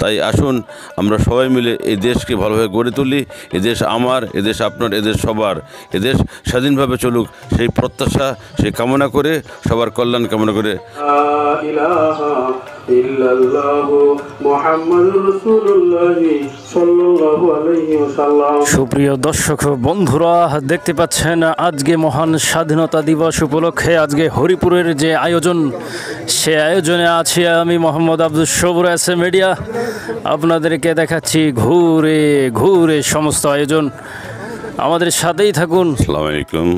তাই আসুন আমরা সবাই মিলে এই দেশকে ভালোভাবে গড়ে তুলি। এদেশ আমার, এদেশ আপনার, এদেশ সবার। এদেশ স্বাধীনভাবে চলুক সেই প্রত্যাশা, সেই কামনা করে, সবার কল্যাণ কামনা করে। সুপ্রিয় দর্শক বন্ধুরা, দেখতে পাচ্ছেন আজকে মহান স্বাধীনতা দিবস উপলক্ষে আজকে হরিপুরের যে আয়োজন, সে আয়োজনে আছি আমি মোহাম্মদ আব্দুল সবুর এসএ মিডিয়া। আপনাদেরকে দেখাচ্ছি ঘুরে ঘুরে সমস্ত আয়োজন, আমাদের সাথেই থাকুন। আসসালামু আলাইকুম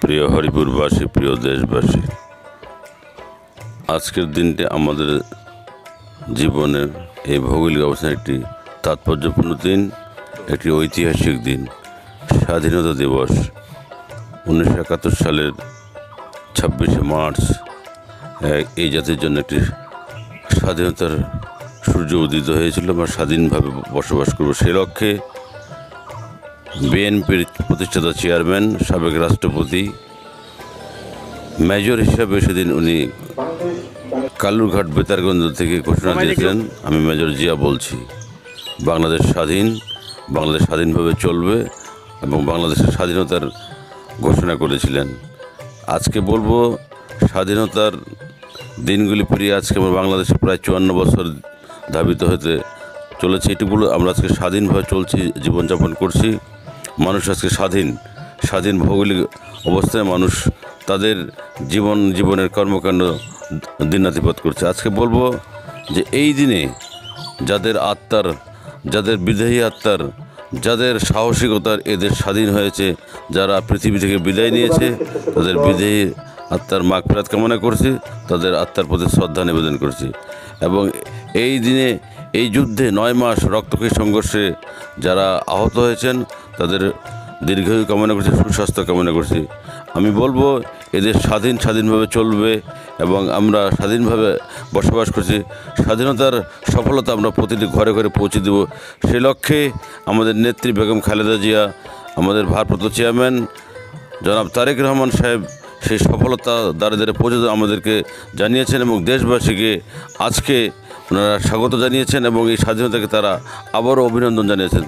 প্রিয় হরিপুরবাসী, প্রিয় দেশবাসী। আজকের দিনটি আমাদের জীবনের এই ভৌগোলিক অবস্থান একটি তাৎপর্যপূর্ণ দিন, একটি ঐতিহাসিক দিন। স্বাধীনতা দিবস 1971 সালের 26শে মার্চ এই জাতির জন্য একটি স্বাধীনতার সূর্য উদিত হয়েছিল। আমরা স্বাধীনভাবে বসবাস করব সে লক্ষ্যে বিএনপির প্রতিষ্ঠাতা চেয়ারম্যান, সাবেক রাষ্ট্রপতি, মেজর হিসাবে সেদিন উনি কালুরঘাট বেতারগঞ্জ থেকে ঘোষণা দিয়েছিলেন, আমি মেজর জিয়া বলছি, বাংলাদেশ স্বাধীন, বাংলাদেশ স্বাধীনভাবে চলবে এবং বাংলাদেশের স্বাধীনতার ঘোষণা করেছিলেন। আজকে বলবো স্বাধীনতার দিনগুলি পেরিয়ে আজকে আমরা বাংলাদেশে প্রায় 54 বছর ধাবিত হতে চলেছে। এটুকুলো আমরা আজকে স্বাধীনভাবে চলছি, জীবনযাপন করছি। মানুষ আজকে স্বাধীন ভৌগোলিক অবস্থায় মানুষ তাদের জীবনের কর্মকাণ্ড দিনাতিপাত করছে। আজকে বলবো যে এই দিনে যাদের বিদেহী আত্মার, যাদের সাহসিকতার এদের স্বাধীন হয়েছে, যারা পৃথিবী থেকে বিদায় নিয়েছে, তাদের বিদেহী আত্মার মাগফিরাত কামনা করছি, তাদের আত্মার প্রতি শ্রদ্ধা নিবেদন করছি। এবং এই দিনে এই যুদ্ধে 9 মাস রক্তক্ষয়ী সংঘর্ষে যারা আহত হয়েছেন তাদের দীর্ঘায়ু কামনা করছি, সুস্বাস্থ্য কামনা করছি। আমি বলবো এদের স্বাধীনভাবে চলবে এবং আমরা স্বাধীনভাবে বসবাস করছি। স্বাধীনতার সফলতা আমরা প্রতিটি ঘরে ঘরে পৌঁছে দেব সে লক্ষ্যে আমাদের নেত্রী বেগম খালেদা জিয়া, আমাদের ভারপ্রাপ্ত চেয়ারম্যান জনাব তারেক রহমান সাহেব সেই সফলতা দ্বারা পৌঁছে আমাদেরকে জানিয়েছেন এবং দেশবাসীকে আজকে ওনারা স্বাগত জানিয়েছেন এবং এই স্বাধীনতাকে তারা আবারও অভিনন্দন জানিয়েছেন।